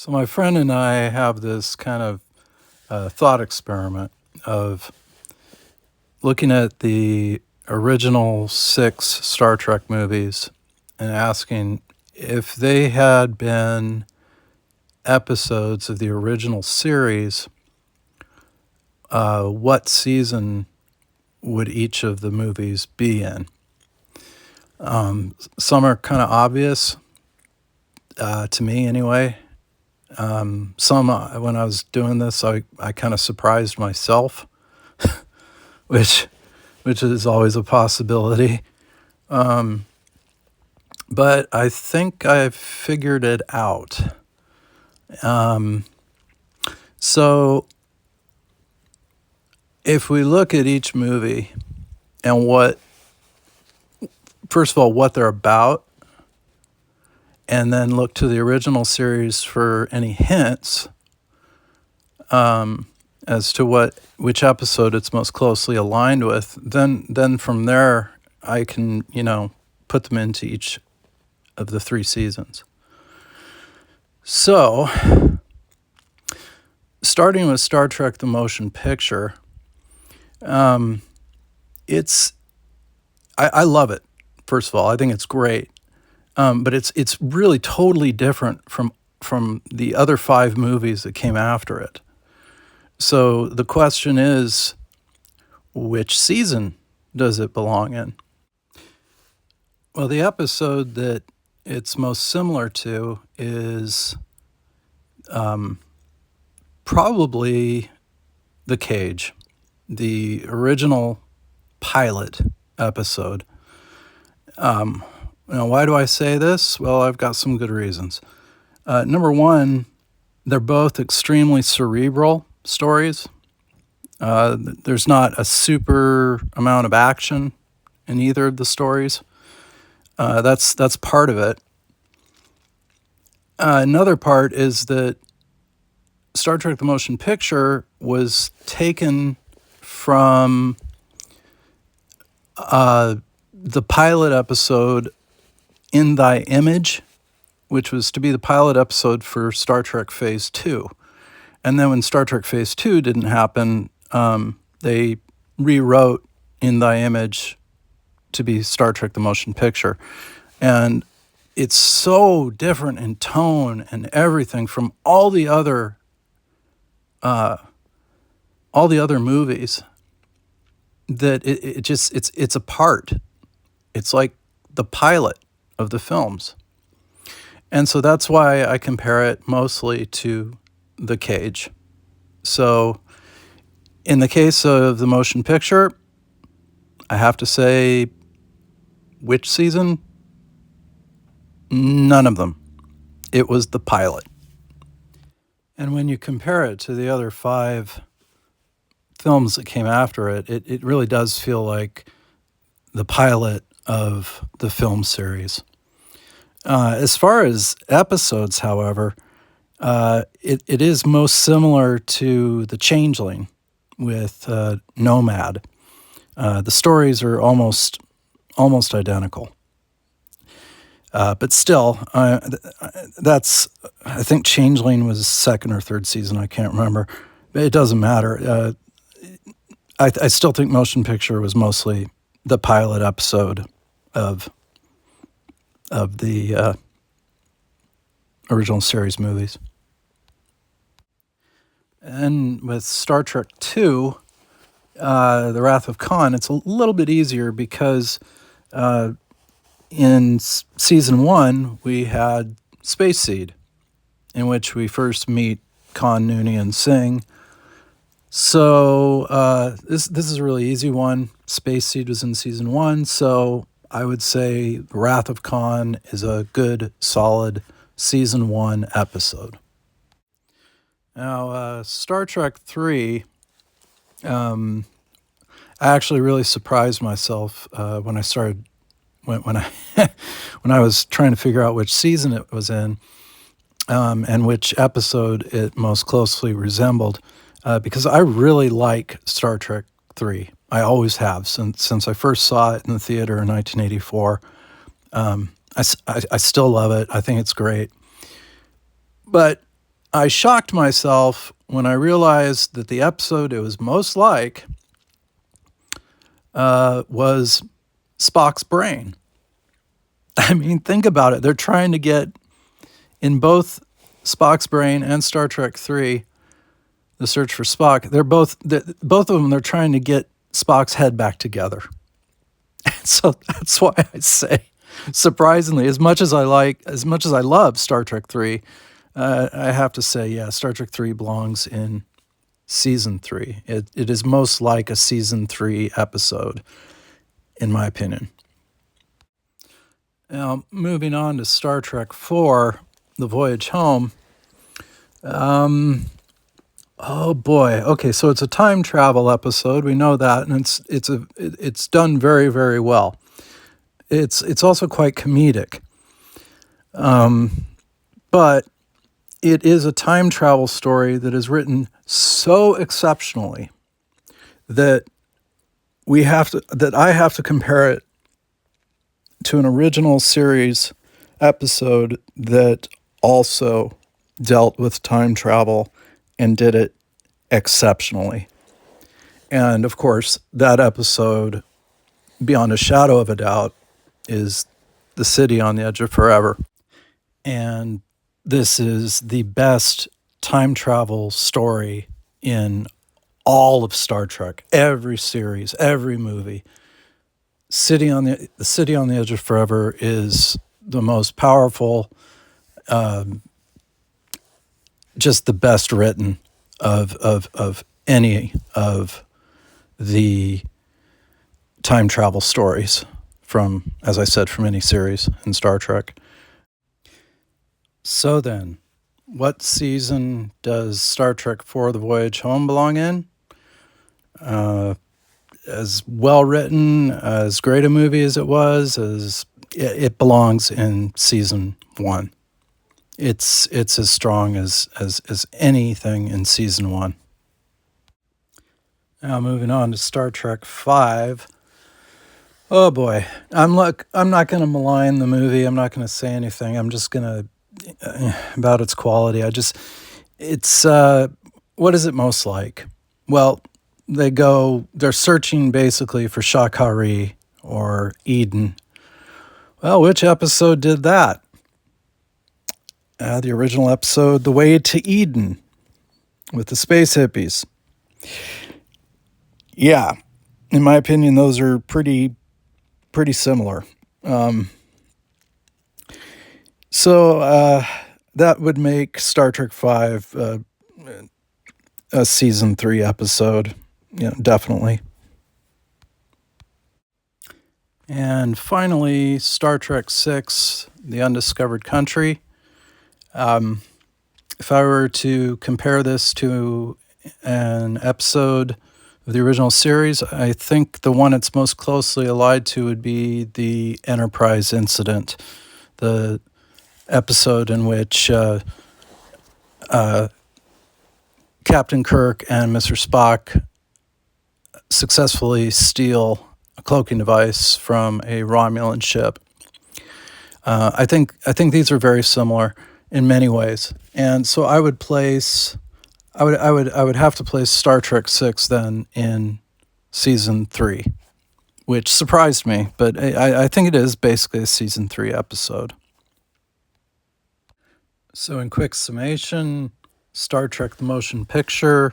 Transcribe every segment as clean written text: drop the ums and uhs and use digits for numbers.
So my friend and I have this kind of thought experiment of looking at the original 6 Star Trek movies and asking if they had been episodes of the original series, what season would each of the movies be in? Some are kind of obvious, to me anyway. Some, when I was doing this, I kind of surprised myself, which is always a possibility. But I think I've figured it out. So if we look at each movie and first of all, what they're about, and then look to the original series for any hints as to which episode it's most closely aligned with, then from there I can, put them into each of the 3 seasons. So, starting with Star Trek the Motion Picture, I love it. First of all, I think it's great. But it's really totally different from the other 5 movies that came after it. So the question is, which season does it belong in? Well, the episode that it's most similar to is probably The Cage, the original pilot episode. Why do I say this? Well, I've got some good reasons. Number one, they're both extremely cerebral stories. There's not a super amount of action in either of the stories. That's part of it. Another part is that Star Trek the Motion Picture was taken from the pilot episode In Thy Image, which was to be the pilot episode for Star Trek Phase 2. And then when Star Trek Phase 2 didn't happen, they rewrote In Thy Image to be Star Trek the Motion Picture. And it's so different in tone and everything from all the other movies that it's a part. It's like the pilot of the films. And so that's why I compare it mostly to The Cage. So in the case of the motion picture, I have to say, which season? None of them. It was the pilot. And when you compare it to the other 5 films that came after it, it really does feel like the pilot of the film series. As far as episodes, however, it is most similar to The Changeling with Nomad. The stories are almost identical. But still, I think Changeling was 2nd or 3rd season, I can't remember. But it doesn't matter. I still think Motion Picture was mostly the pilot episode of the original series movies. And with Star Trek II, The Wrath of Khan, it's a little bit easier because in season 1 we had Space Seed, in which we first meet Khan, Noonien, and Singh. So this is a really easy one. Space Seed was in season 1, so I would say Wrath of Khan is a good, solid season 1 episode. Now, Star Trek 3, I actually really surprised myself when I when I was trying to figure out which season it was in, and which episode it most closely resembled, because I really like Star Trek 3. I always have since I first saw it in the theater in 1984. I still love it. I think it's great. But I shocked myself when I realized that the episode it was most like was Spock's brain. I mean, think about it. They're trying to get in both Spock's brain and Star Trek 3, The Search for Spock. Both of them. They're trying to get Spock's head back together. So that's why I say, surprisingly, as much as I love Star Trek 3, I have to say, yeah, Star Trek 3 belongs in season 3. It is most like a season 3 episode, in my opinion. Now, moving on to Star Trek 4, The Voyage Home. Oh boy. Okay, so it's a time travel episode. We know that, and it's done very, very well. It's also quite comedic. But it is a time travel story that is written so exceptionally that I have to compare it to an original series episode that also dealt with time travel and did it exceptionally. And of course, that episode, beyond a shadow of a doubt, is The City on the Edge of Forever. And this is the best time travel story in all of Star Trek, every series, every movie. The City on the Edge of Forever is the most powerful, just the best written of any of the time travel stories from, as I said, from any series in Star Trek. So then, what season does Star Trek IV: The Voyage Home belong in? As well written, as great a movie as it was, as it belongs in season 1. It's as strong as anything in season 1. Now moving on to Star Trek V. Oh boy, I'm not going to malign the movie. I'm not going to say anything. I'm just going to about its quality. It's what is it most like? Well, they're searching basically for Shakari or Eden. Well, which episode did that? The original episode, The Way to Eden, with the space hippies. Yeah, in my opinion, those are pretty similar. So that would make Star Trek V a season 3 episode. Yeah, definitely. And finally, Star Trek VI, The Undiscovered Country. If I were to compare this to an episode of the original series, I think the one it's most closely allied to would be the Enterprise incident, the episode in which Captain Kirk and Mr. Spock successfully steal a cloaking device from a Romulan ship. I think these are very similar in many ways, and so I would have to place Star Trek VI then in season 3, which surprised me, but I think it is basically a season 3 episode. So in quick summation, Star Trek the Motion Picture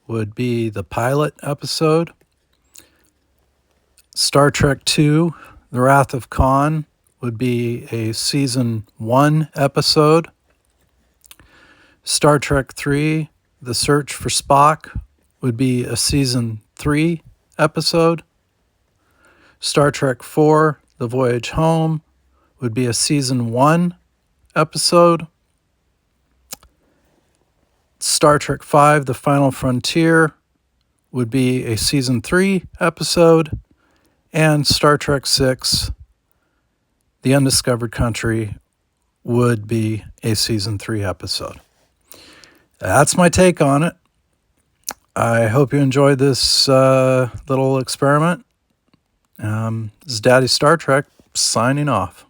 would be the pilot episode. Star Trek II, The Wrath of Khan, would be a season 1 episode. Star Trek III, The Search for Spock, would be a season 3 episode. Star Trek IV, The Voyage Home, would be a season 1 episode. Star Trek V, The Final Frontier, would be a season 3 episode. And Star Trek VI, The Undiscovered Country, would be a season 3 episode. That's my take on it. I hope you enjoyed this little experiment. This is Daddy Star Trek signing off.